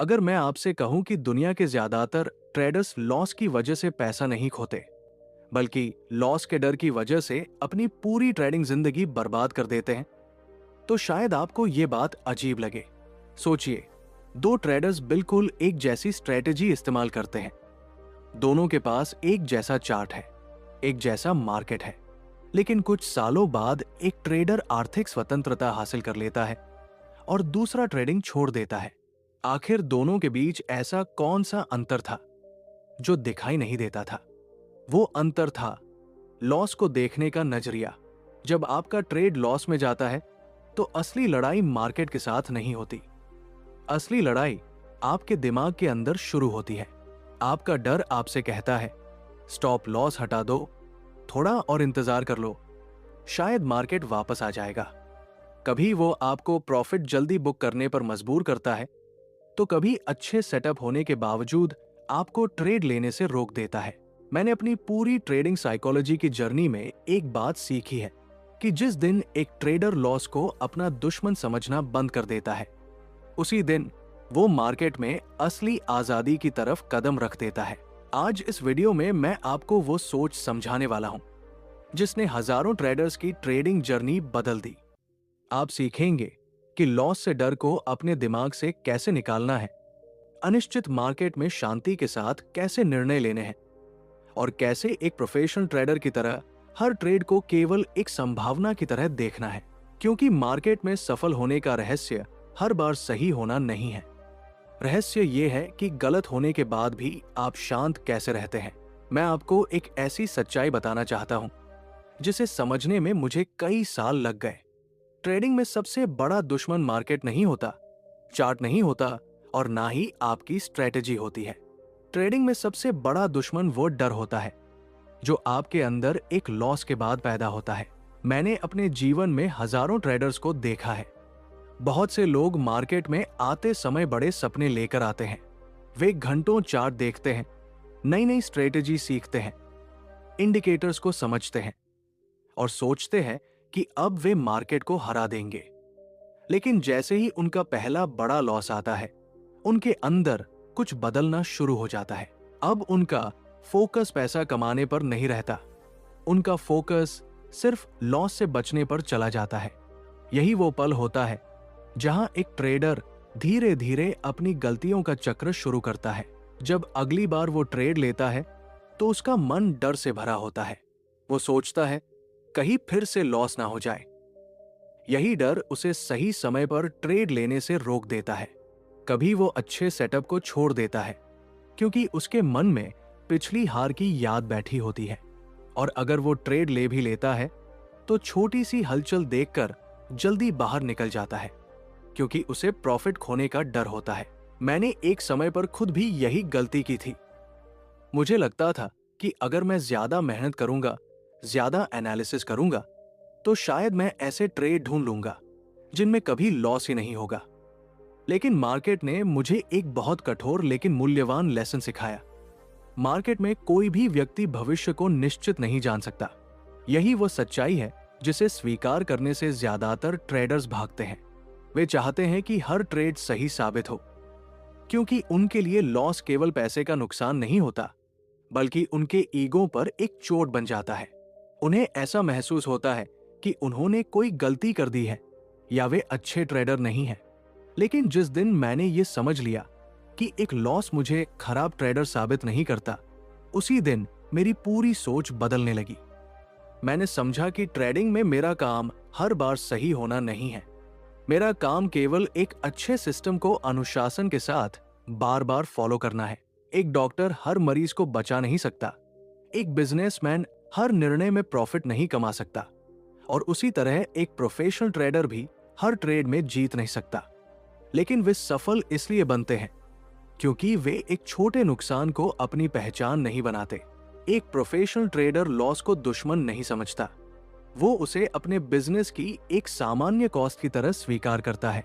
अगर मैं आपसे कहूं कि दुनिया के ज्यादातर ट्रेडर्स लॉस की वजह से पैसा नहीं खोते, बल्कि लॉस के डर की वजह से अपनी पूरी ट्रेडिंग जिंदगी बर्बाद कर देते हैं, तो शायद आपको यह बात अजीब लगे। सोचिए, दो ट्रेडर्स बिल्कुल एक जैसी स्ट्रेटेजी इस्तेमाल करते हैं। दोनों के पास एक जैसा चार्ट है, एक जैसा मार्केट है, लेकिन कुछ सालों बाद एक ट्रेडर आर्थिक स्वतंत्रता हासिल कर लेता है और दूसरा ट्रेडिंग छोड़ देता है। आखिर दोनों के बीच ऐसा कौन सा अंतर था जो दिखाई नहीं देता था? वो अंतर था लॉस को देखने का नजरिया। जब आपका ट्रेड लॉस में जाता है तो असली लड़ाई मार्केट के साथ नहीं होती। असली लड़ाई आपके दिमाग के अंदर शुरू होती है। आपका डर आपसे कहता है, स्टॉप लॉस हटा दो, थोड़ा और इंतजार कर लो, शायद मार्केट वापस आ जाएगा। कभी वो आपको प्रॉफिट जल्दी बुक करने पर मजबूर करता है, तो कभी अच्छे सेटअप होने के बावजूद आपको ट्रेड लेने से रोक देता है। मैंने अपनी पूरी ट्रेडिंग साइकोलॉजी की जर्नी में एक बात सीखी है कि जिस दिन एक ट्रेडर लॉस को अपना दुश्मन समझना बंद कर देता है, उसी दिन वो मार्केट में असली आजादी की तरफ कदम रख देता है। आज इस वीडियो में मैं आपको वो सोच समझाने वाला हूं जिसने हजारों ट्रेडर्स की ट्रेडिंग जर्नी बदल दी। आप सीखेंगे कि लॉस से डर को अपने दिमाग से कैसे निकालना है, अनिश्चित मार्केट में शांति के साथ कैसे निर्णय लेने हैं और कैसे एक प्रोफेशनल ट्रेडर की तरह हर ट्रेड को केवल एक संभावना की तरह देखना है। क्योंकि मार्केट में सफल होने का रहस्य हर बार सही होना नहीं है। रहस्य यह है कि गलत होने के बाद भी आप शांत कैसे रहते हैं। मैं आपको एक ऐसी सच्चाई बताना चाहता हूं जिसे समझने में मुझे कई साल लग गए। ट्रेडिंग में सबसे बड़ा दुश्मन मार्केट नहीं होता, चार्ट नहीं होता और ना ही आपकी स्ट्रेटेजी होती है। ट्रेडिंग में सबसे बड़ा दुश्मन वो डर होता है जो आपके अंदर एक लॉस के बाद पैदा होता है। मैंने अपने जीवन में हजारों ट्रेडर्स को देखा है। बहुत से लोग मार्केट में आते समय बड़े सपने लेकर आते हैं। वे घंटों चार्ट देखते हैं, नई नई स्ट्रेटेजी सीखते हैं, इंडिकेटर्स को समझते हैं और सोचते हैं कि अब वे मार्केट को हरा देंगे। लेकिन जैसे ही उनका पहला बड़ा लॉस आता है, उनके अंदर कुछ बदलना शुरू हो जाता है। अब उनका फोकस पैसा कमाने पर नहीं रहता, उनका फोकस सिर्फ लॉस से बचने पर चला जाता है। यही वो पल होता है जहां एक ट्रेडर धीरे धीरे अपनी गलतियों का चक्र शुरू करता है। जब अगली बार वो ट्रेड लेता है तो उसका मन डर से भरा होता है। वो सोचता है कहीं फिर से लॉस ना हो जाए। यही डर उसे सही समय पर ट्रेड लेने से रोक देता है। कभी वो अच्छे सेटअप को छोड़ देता है क्योंकि उसके मन में पिछली हार की याद बैठी होती है। और अगर वो ट्रेड ले भी लेता है तो छोटी सी हलचल देखकर जल्दी बाहर निकल जाता है क्योंकि उसे प्रॉफिट खोने का डर होता है। मैंने एक समय पर खुद भी यही गलती की थी। मुझे लगता था कि अगर मैं ज्यादा मेहनत करूंगा, ज्यादा एनालिसिस करूंगा, तो शायद मैं ऐसे ट्रेड ढूंढ लूंगा जिनमें कभी लॉस ही नहीं होगा। लेकिन मार्केट ने मुझे एक बहुत कठोर लेकिन मूल्यवान लेसन सिखाया। मार्केट में कोई भी व्यक्ति भविष्य को निश्चित नहीं जान सकता। यही वो सच्चाई है जिसे स्वीकार करने से ज्यादातर ट्रेडर्स भागते हैं। वे चाहते हैं कि हर ट्रेड सही साबित हो, क्योंकि उनके लिए लॉस केवल पैसे का नुकसान नहीं होता, बल्कि उनके ईगो पर एक चोट बन जाता है। उन्हें ऐसा महसूस होता है कि उन्होंने कोई गलती कर दी है या वे अच्छे ट्रेडर नहीं हैं। लेकिन जिस दिन मैंने ये समझ लिया कि एक लॉस मुझे खराब ट्रेडर साबित नहीं करता, उसी दिन मेरी पूरी सोच बदलने लगी। मैंने समझा कि ट्रेडिंग में मेरा काम हर बार सही होना नहीं है। मेरा काम केवल एक अच्छे सिस्टम को अनुशासन के साथ बार बार फॉलो करना है। एक डॉक्टर हर मरीज को बचा नहीं सकता, एक बिजनेसमैन हर निर्णय में प्रॉफिट नहीं कमा सकता, और उसी तरह एक प्रोफेशनल ट्रेडर भी हर ट्रेड में जीत नहीं सकता। लेकिन वे सफल इसलिए बनते हैं क्योंकि वे एक छोटे नुकसान को अपनी पहचान नहीं बनाते। एक प्रोफेशनल ट्रेडर लॉस को दुश्मन नहीं समझता, वो उसे अपने बिजनेस की एक सामान्य कॉस्ट की तरह स्वीकार करता है।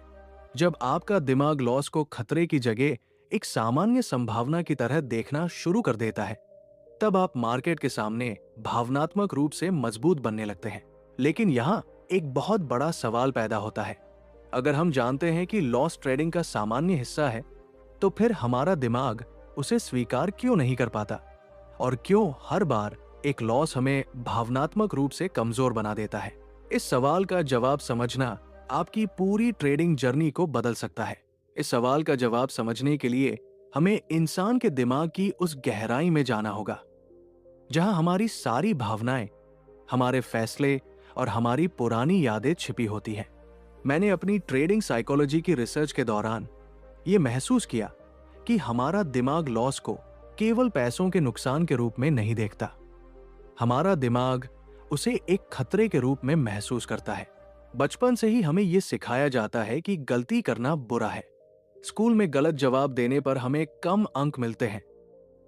जब आपका दिमाग लॉस को खतरे की जगह एक सामान्य संभावना की तरह देखना शुरू कर देता है, तब आप मार्केट के सामने भावनात्मक रूप से मजबूत बनने लगते हैं। लेकिन यहाँ एक बहुत बड़ा सवाल पैदा होता है। अगर हम जानते हैं कि लॉस ट्रेडिंग का सामान्य हिस्सा है, तो फिर हमारा दिमाग उसे स्वीकार क्यों नहीं कर पाता, और क्यों हर बार एक लॉस हमें भावनात्मक रूप से कमजोर बना देता है? इस सवाल का जवाब समझना आपकी पूरी ट्रेडिंग जर्नी को बदल सकता है। इस सवाल का जवाब समझने के लिए हमें इंसान के दिमाग की उस गहराई में जाना होगा जहां हमारी सारी भावनाएं, हमारे फैसले और हमारी पुरानी यादें छिपी होती हैं। मैंने अपनी ट्रेडिंग साइकोलॉजी की रिसर्च के दौरान यह महसूस किया कि हमारा दिमाग लॉस को केवल पैसों के नुकसान के रूप में नहीं देखता। हमारा दिमाग उसे एक खतरे के रूप में महसूस करता है। बचपन से ही हमें यह सिखाया जाता है कि गलती करना बुरा है। स्कूल में गलत जवाब देने पर हमें कम अंक मिलते हैं।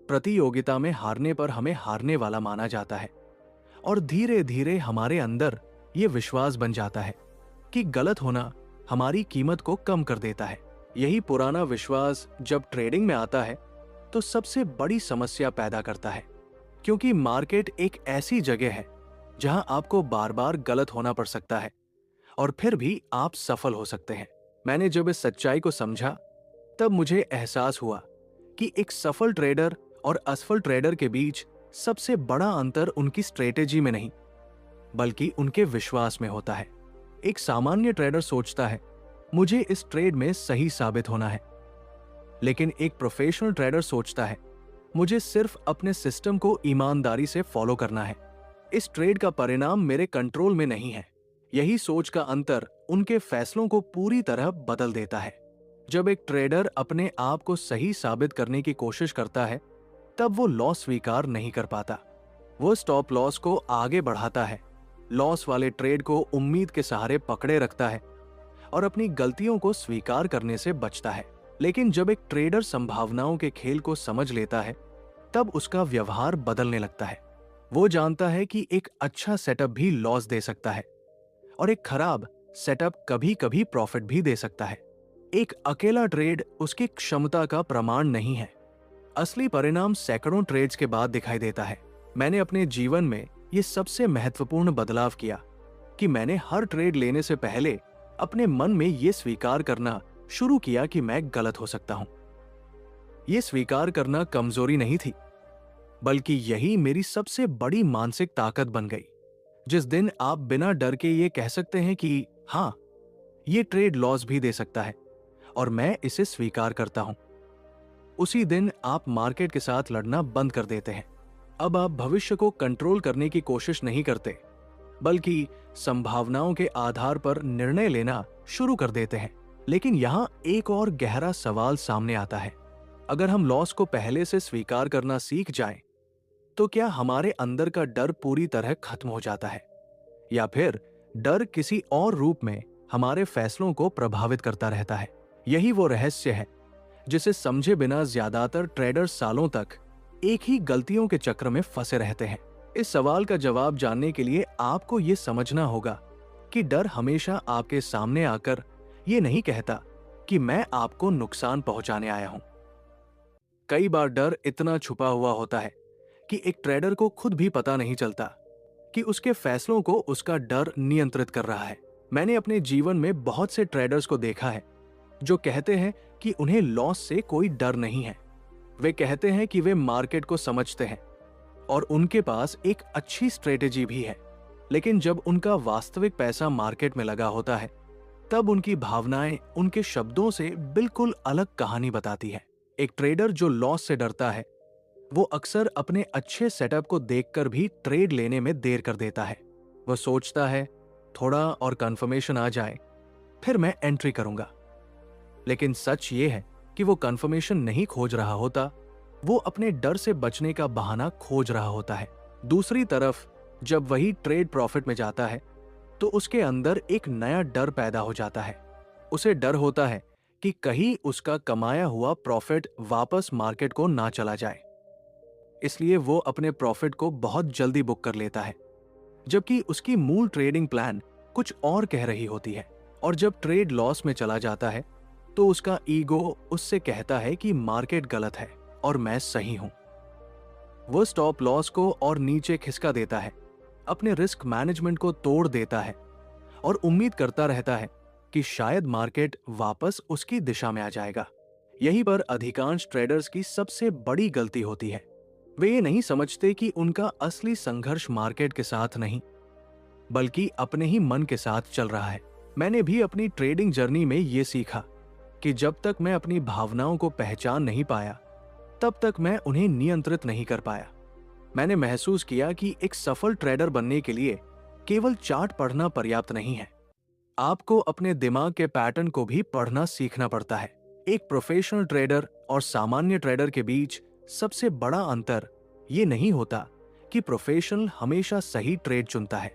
प्रतियोगिता में हारने पर हमें हारने वाला माना जाता है। और धीरे धीरे हमारे अंदर यह विश्वास बन जाता है कि गलत होना हमारी कीमत को कम कर देता है। यही पुराना विश्वास जब ट्रेडिंग में आता है तो सबसे बड़ी समस्या पैदा करता है, क्योंकि मार्केट एक ऐसी जगह है जहां आपको बार बार गलत होना पड़ सकता है और फिर भी आप सफल हो सकते हैं। मैंने जब इस सच्चाई को समझा तब मुझे एहसास हुआ कि एक सफल ट्रेडर और असफल ट्रेडर के बीच सबसे बड़ा अंतर उनकी स्ट्रेटेजी में नहीं, बल्कि उनके विश्वास में होता है। एक सामान्य ट्रेडर सोचता है, मुझे इस ट्रेड में सही साबित होना है। लेकिन एक प्रोफेशनल ट्रेडर सोचता है, मुझे सिर्फ अपने सिस्टम को ईमानदारी से फॉलो करना है। इस ट्रेड का परिणाम मेरे कंट्रोल में नहीं है। यही सोच का अंतर उनके फैसलों को पूरी तरह बदल देता है। जब एक ट्रेडर अपने आप को सही साबित करने की कोशिश करता है, तब वो लॉस स्वीकार नहीं कर पाता। वो स्टॉप लॉस को आगे बढ़ाता है, लॉस वाले ट्रेड को उम्मीद के सहारे पकड़े रखता है और अपनी गलतियों को स्वीकार करने से बचता है। लेकिन जब एक ट्रेडर संभावनाओं के खेल को समझ लेता है, तब उसका व्यवहार बदलने लगता है। वो जानता है कि एक अच्छा सेटअप भी लॉस दे सकता है और एक खराब सेटअप कभी कभी प्रॉफिट भी दे सकता है। एक अकेला ट्रेड उसकी क्षमता का प्रमाण नहीं है। असली परिणाम सैकड़ों ट्रेड्स के बाद दिखाई देता है। मैंने अपने जीवन में यह सबसे महत्वपूर्ण बदलाव किया कि मैंने हर ट्रेड लेने से पहले अपने मन में यह स्वीकार करना शुरू किया कि मैं गलत हो सकता हूं। यह स्वीकार करना कमजोरी नहीं थी, बल्कि यही मेरी सबसे बड़ी मानसिक ताकत बन गई। जिस दिन आप बिना डर के ये कह सकते हैं कि हाँ, ये ट्रेड लॉस भी दे सकता है और मैं इसे स्वीकार करता हूं, उसी दिन आप मार्केट के साथ लड़ना बंद कर देते हैं। अब आप भविष्य को कंट्रोल करने की कोशिश नहीं करते, बल्कि संभावनाओं के आधार पर निर्णय लेना शुरू कर देते हैं। लेकिन यहां एक और गहरा सवाल सामने आता है। अगर हम लॉस को पहले से स्वीकार करना सीख जाएं, तो क्या हमारे अंदर का डर पूरी तरह खत्म हो जाता है, या फिर डर किसी और रूप में हमारे फैसलों को प्रभावित करता रहता है? यही वो रहस्य है जिसे समझे बिना ज्यादातर ट्रेडर्स सालों तक एक ही गलतियों के चक्र में फंसे रहते हैं। इस सवाल का जवाब जानने के लिए आपको यह समझना होगा कि डर हमेशा आपके सामने आकर ये नहीं कहता कि मैं आपको नुकसान पहुंचाने आया हूं। कई बार डर इतना छुपा हुआ होता है कि एक ट्रेडर को खुद भी पता नहीं चलता कि उसके फैसलों को उसका डर नियंत्रित कर रहा है। मैंने अपने जीवन में बहुत से ट्रेडर्स को देखा है जो कहते हैं कि उन्हें लॉस से कोई डर नहीं है। वे कहते हैं कि वे मार्केट को समझते हैं और उनके पास एक अच्छी स्ट्रेटेजी भी है, लेकिन जब उनका वास्तविक पैसा मार्केट में लगा होता है, तब उनकी भावनाएं उनके शब्दों से बिल्कुल अलग कहानी बताती है। एक ट्रेडर जो लॉस से डरता है, वो अक्सर अपने अच्छे सेटअप को देखकर भी ट्रेड लेने में देर कर देता है। वो सोचता है, थोड़ा और कंफर्मेशन आ जाए, फिर मैं एंट्री करूंगा। लेकिन सच ये है कि वो कंफर्मेशन नहीं खोज रहा होता, वो अपने डर से बचने का बहाना खोज रहा होता है। दूसरी तरफ जब वही ट्रेड प्रॉफिट में जाता है, तो उसके अंदर एक नया डर पैदा हो जाता है। उसे डर होता है कि कहीं उसका कमाया हुआ प्रॉफिट वापस मार्केट को ना चला जाए, इसलिए वो अपने प्रॉफिट को बहुत जल्दी बुक कर लेता है, जबकि उसकी मूल ट्रेडिंग प्लान कुछ और कह रही होती है। और जब ट्रेड लॉस में चला जाता है, तो उसका ईगो उससे कहता है कि मार्केट गलत है और मैं सही हूं। वो स्टॉप लॉस को और नीचे खिसका देता है, अपने रिस्क मैनेजमेंट को तोड़ देता है और उम्मीद करता रहता है कि शायद मार्केट वापस उसकी दिशा में आ जाएगा। यहीं पर अधिकांश ट्रेडर्स की सबसे बड़ी गलती होती है। वे ये नहीं समझते कि उनका असली संघर्ष मार्केट के साथ नहीं, बल्कि अपने ही मन के साथ चल रहा है। मैंने भी अपनी ट्रेडिंग जर्नी में ये सीखा कि जब तक मैं अपनी भावनाओं को पहचान नहीं पाया, तब तक मैं उन्हें नियंत्रित नहीं कर पाया। मैंने महसूस किया कि एक सफल ट्रेडर बनने के लिए केवल चार्ट पढ़ना पर्याप्त नहीं है। आपको अपने दिमाग के पैटर्न को भी पढ़ना सीखना पड़ता है। एक प्रोफेशनल ट्रेडर और सामान्य ट्रेडर के बीच सबसे बड़ा अंतर ये नहीं होता कि प्रोफेशनल हमेशा सही ट्रेड चुनता है।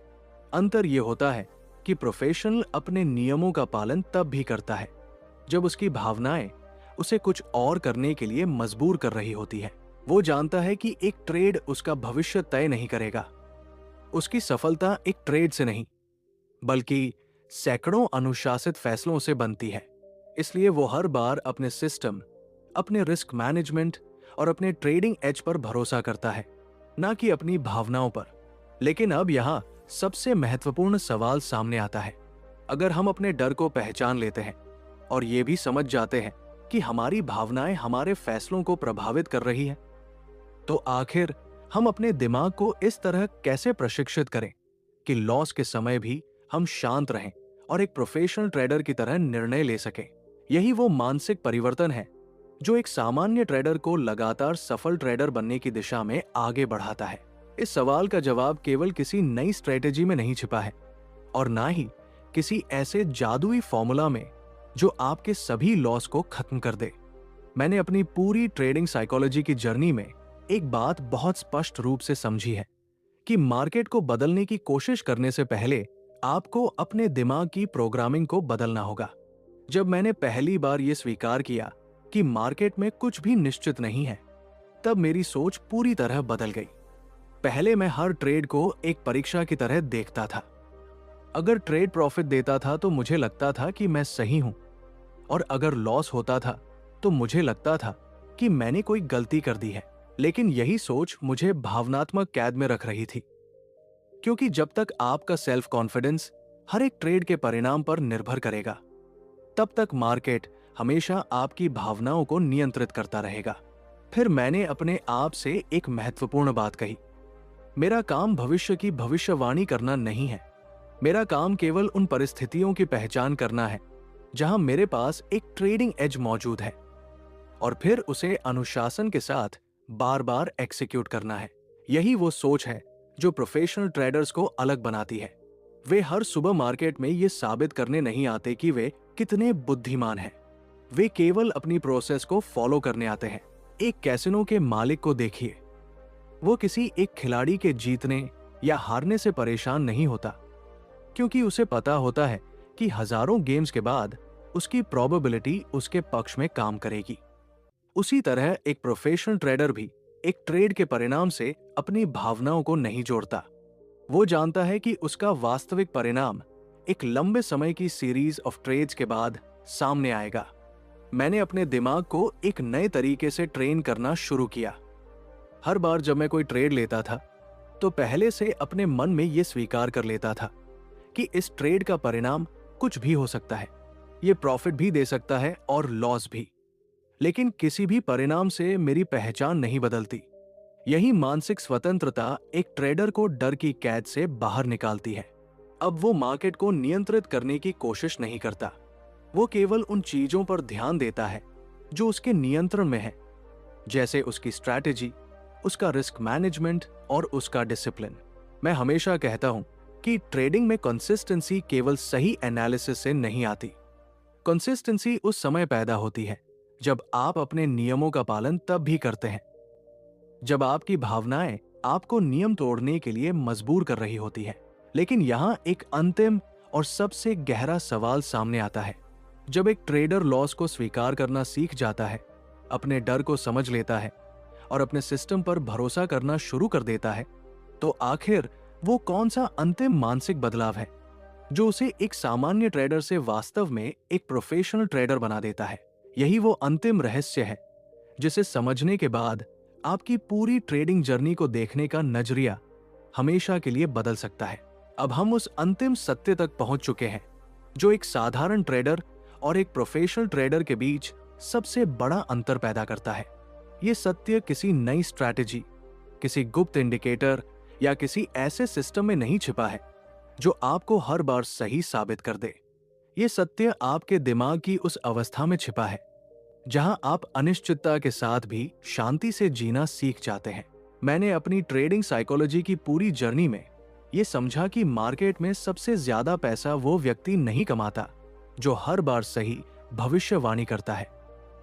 अंतर ये होता है कि प्रोफेशनल अपने नियमों का पालन तब भी करता है जब उसकी भावनाएं उसे कुछ और करने के लिए मजबूर कर रही होती है। वो जानता है कि एक ट्रेड उसका भविष्य तय नहीं करेगा। उसकी सफलता एक ट्रेड से नहीं, बल्कि सैकड़ों अनुशासित फैसलों से बनती है। इसलिए वो हर बार अपने सिस्टम, अपने रिस्क मैनेजमेंट और अपने ट्रेडिंग एज पर भरोसा करता है, ना कि अपनी भावनाओं पर। लेकिन अब यहाँ सबसे महत्वपूर्ण सवाल सामने आता है। अगर हम अपने डर को पहचान लेते हैं और ये भी समझ जाते हैं कि हमारी भावनाएं हमारे फैसलों को प्रभावित कर रही है, तो आखिर हम अपने दिमाग को इस तरह कैसे प्रशिक्षित करें कि लॉस के समय भी हम शांत रहें और एक प्रोफेशनल ट्रेडर की तरह निर्णय ले सकें। यही वो मानसिक परिवर्तन है जो एक सामान्य ट्रेडर को लगातार सफल ट्रेडर बनने की दिशा में आगे बढ़ाता है। इस सवाल का जवाब केवल किसी नई स्ट्रेटेजी में नहीं छिपा है और ना ही किसी ऐसे जादुई फॉर्मूला में जो आपके सभी लॉस को खत्म कर दे। मैंने अपनी पूरी ट्रेडिंग साइकोलॉजी की जर्नी में एक बात बहुत स्पष्ट रूप से समझी है कि मार्केट को बदलने की कोशिश करने से पहले आपको अपने दिमाग की प्रोग्रामिंग को बदलना होगा। जब मैंने पहली बार यह स्वीकार किया कि मार्केट में कुछ भी निश्चित नहीं है, तब मेरी सोच पूरी तरह बदल गई। पहले मैं हर ट्रेड को एक परीक्षा की तरह देखता था। अगर ट्रेड प्रॉफिट देता था तो मुझे लगता था कि मैं सही हूं, और अगर लॉस होता था तो मुझे लगता था कि मैंने कोई गलती कर दी है। लेकिन यही सोच मुझे भावनात्मक कैद में रख रही थी, क्योंकि जब तक आपका सेल्फ कॉन्फिडेंस हर एक ट्रेड के परिणाम पर निर्भर करेगा, तब तक मार्केट हमेशा आपकी भावनाओं को नियंत्रित करता रहेगा। फिर मैंने अपने आप से एक महत्वपूर्ण बात कही। मेरा काम भविष्य की भविष्यवाणी करना नहीं है। मेरा काम केवल उन परिस्थितियों की पहचान करना है जहां मेरे पास एक ट्रेडिंग एज मौजूद है, और फिर उसे अनुशासन के साथ बार बार एग्जीक्यूट करना है। यही वो सोच है जो प्रोफेशनल ट्रेडर्स को अलग बनाती है। वे हर सुबह मार्केट में ये साबित करने नहीं आते कि वे कितने बुद्धिमान हैं। वे केवल अपनी प्रोसेस को फॉलो करने आते हैं। एक कैसीनो के मालिक को देखिए, वो किसी एक खिलाड़ी के जीतने या हारने से परेशान नहीं होता, क्योंकि उसे पता होता है कि हजारों गेम्स के बाद उसकी प्रोबेबिलिटी उसके पक्ष में काम करेगी। उसी तरह एक प्रोफेशनल ट्रेडर भी एक ट्रेड के परिणाम से अपनी भावनाओं को नहीं जोड़ता। वो जानता है कि उसका वास्तविक परिणाम एक लंबे समय की सीरीज ऑफ ट्रेड्स के बाद सामने आएगा। मैंने अपने दिमाग को एक नए तरीके से ट्रेन करना शुरू किया। हर बार जब मैं कोई ट्रेड लेता था, तो पहले से अपने मन में यह स्वीकार कर लेता था कि इस ट्रेड का परिणाम कुछ भी हो सकता है। ये प्रॉफिट भी दे सकता है और लॉस भी, लेकिन किसी भी परिणाम से मेरी पहचान नहीं बदलती। यही मानसिक स्वतंत्रता एक ट्रेडर को डर की कैद से बाहर निकालती है। अब वो मार्केट को नियंत्रित करने की कोशिश नहीं करता। वो केवल उन चीजों पर ध्यान देता है जो उसके नियंत्रण में है, जैसे उसकी स्ट्रैटेजी, उसका रिस्क मैनेजमेंट और उसका डिसिप्लिन। मैं हमेशा कहता हूं कि ट्रेडिंग में कंसिस्टेंसी केवल सही एनालिसिस से नहीं आती। कंसिस्टेंसी उस समय पैदा होती है जब आप अपने नियमों का पालन तब भी करते हैं जब आपकी भावनाएं आपको नियम तोड़ने के लिए मजबूर कर रही होती है। लेकिन यहां एक अंतिम और सबसे गहरा सवाल सामने आता है। जब एक ट्रेडर लॉस को स्वीकार करना सीख जाता है, अपने डर को समझ लेता है और अपने सिस्टम पर भरोसा करना शुरू कर देता है, तो आखिर वो कौन सा अंतिम मानसिक बदलाव है जो उसे एक सामान्य ट्रेडर से वास्तव में एक प्रोफेशनल ट्रेडर बना देता है? यही वो अंतिम रहस्य है जिसे समझने के बाद आपकी पूरी ट्रेडिंग जर्नी को देखने का नजरिया हमेशा के लिए बदल सकता है। अब हम उस अंतिम सत्य तक पहुंच चुके हैं जो एक साधारण ट्रेडर और एक प्रोफेशनल ट्रेडर के बीच सबसे बड़ा अंतर पैदा करता है। ये सत्य किसी नई स्ट्रैटेजी, किसी गुप्त इंडिकेटर या किसी ऐसे सिस्टम में नहीं छिपा है जो आपको हर बार सही साबित कर दे। ये सत्य आपके दिमाग की उस अवस्था में छिपा है जहां आप अनिश्चितता के साथ भी शांति से जीना सीख जाते हैं। मैंने अपनी ट्रेडिंग साइकोलॉजी की पूरी जर्नी में ये समझा कि मार्केट में सबसे ज्यादा पैसा वो व्यक्ति नहीं कमाता जो हर बार सही भविष्यवाणी करता है।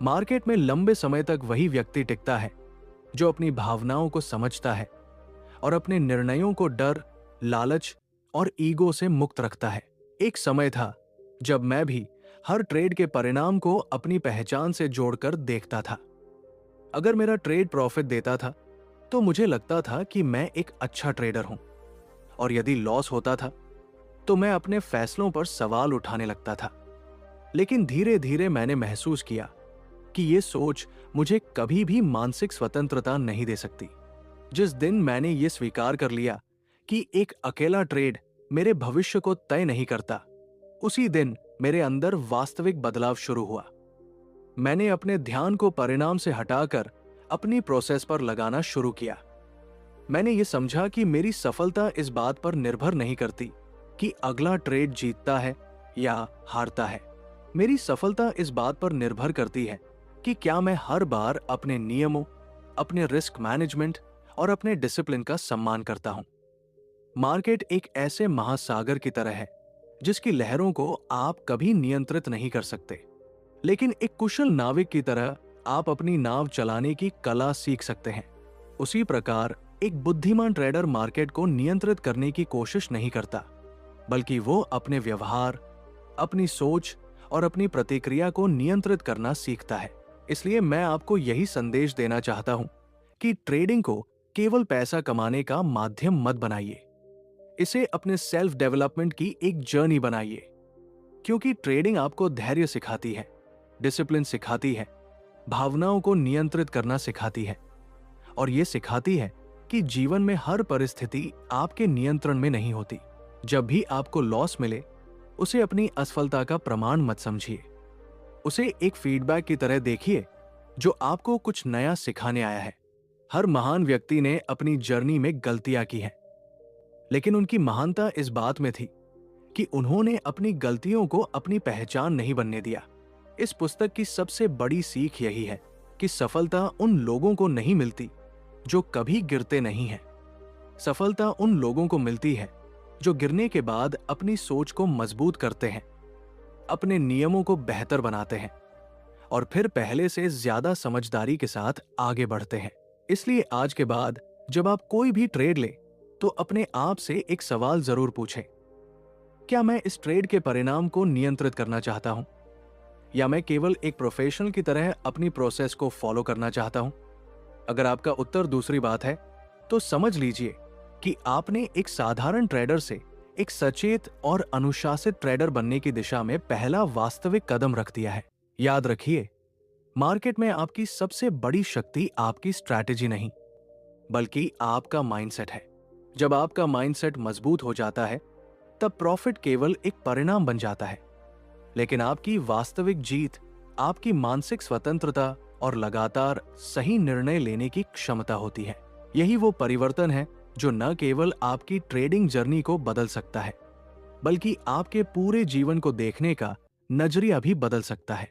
मार्केट में लंबे समय तक वही व्यक्ति टिकता है जो अपनी भावनाओं को समझता है और अपने निर्णयों को डर, लालच और ईगो से मुक्त रखता है। एक समय था जब मैं भी हर ट्रेड के परिणाम को अपनी पहचान से जोड़कर देखता था। अगर मेरा ट्रेड प्रॉफिट देता था तो मुझे लगता था कि मैं एक अच्छा ट्रेडर हूं, और यदि लॉस होता था तो मैं अपने फैसलों पर सवाल उठाने लगता था। लेकिन धीरे धीरे मैंने महसूस किया कि यह सोच मुझे कभी भी मानसिक स्वतंत्रता नहीं दे सकती। जिस दिन मैंने यह स्वीकार कर लिया कि एक अकेला ट्रेड मेरे भविष्य को तय नहीं करता, उसी दिन मेरे अंदर वास्तविक बदलाव शुरू हुआ। मैंने अपने ध्यान को परिणाम से हटाकर अपनी प्रोसेस पर लगाना शुरू किया। मैंने ये समझा कि मेरी सफलता इस बात पर निर्भर नहीं करती कि अगला ट्रेड जीतता है या हारता है। मेरी सफलता इस बात पर निर्भर करती है कि क्या मैं हर बार अपने नियमों, अपने रिस्क मैनेजमेंट और अपने डिसिप्लिन का सम्मान करता हूं। मार्केट एक ऐसे महासागर की तरह है जिसकी लहरों को आप कभी नियंत्रित नहीं कर सकते, लेकिन एक कुशल नाविक की तरह आप अपनी नाव चलाने की कला सीख सकते हैं। उसी प्रकार एक बुद्धिमान ट्रेडर मार्केट को नियंत्रित करने की कोशिश नहीं करता, बल्कि वो अपने व्यवहार, अपनी सोच और अपनी प्रतिक्रिया को नियंत्रित करना सीखता है। इसलिए मैं आपको यही संदेश देना चाहता हूं कि ट्रेडिंग को केवल पैसा कमाने का माध्यम मत बनाइए, इसे अपने सेल्फ डेवलपमेंट की एक जर्नी बनाइए। क्योंकि ट्रेडिंग आपको धैर्य सिखाती है, डिसिप्लिन सिखाती है, भावनाओं को नियंत्रित करना सिखाती है, और यह सिखाती है कि जीवन में हर परिस्थिति आपके नियंत्रण में नहीं होती। जब भी आपको लॉस मिले, उसे अपनी असफलता का प्रमाण मत समझिए। उसे एक फीडबैक की तरह देखिए जो आपको कुछ नया सिखाने आया है। हर महान व्यक्ति ने अपनी जर्नी में गलतियां की हैं, लेकिन उनकी महानता इस बात में थी कि उन्होंने अपनी गलतियों को अपनी पहचान नहीं बनने दिया। इस पुस्तक की सबसे बड़ी सीख यही है कि सफलता उन लोगों को नहीं मिलती जो कभी गिरते नहीं हैं। सफलता उन लोगों को मिलती है जो गिरने के बाद अपनी सोच को मजबूत करते हैं, अपने नियमों को बेहतर बनाते हैं और फिर पहले से ज्यादा समझदारी के साथ आगे बढ़ते हैं। इसलिए आज के बाद जब आप कोई भी ट्रेड ले तो अपने आप से एक सवाल जरूर पूछें, क्या मैं इस ट्रेड के परिणाम को नियंत्रित करना चाहता हूं, या मैं केवल एक प्रोफेशनल की तरह अपनी प्रोसेस को फॉलो करना चाहता हूं? अगर आपका उत्तर दूसरी बात है तो समझ लीजिए कि आपने एक साधारण ट्रेडर से एक सचेत और अनुशासित ट्रेडर बनने की दिशा में पहला वास्तविक कदम रख दिया है। याद रखिए, मार्केट में आपकी सबसे बड़ी शक्ति आपकी स्ट्रैटेजी नहीं, बल्कि आपका माइंडसेट है। जब आपका माइंडसेट मजबूत हो जाता है तब प्रॉफिट केवल एक परिणाम बन जाता है, लेकिन आपकी वास्तविक जीत आपकी मानसिक स्वतंत्रता और लगातार सही निर्णय लेने की क्षमता होती है। यही वो परिवर्तन है जो न केवल आपकी ट्रेडिंग जर्नी को बदल सकता है, बल्कि आपके पूरे जीवन को देखने का नजरिया भी बदल सकता है।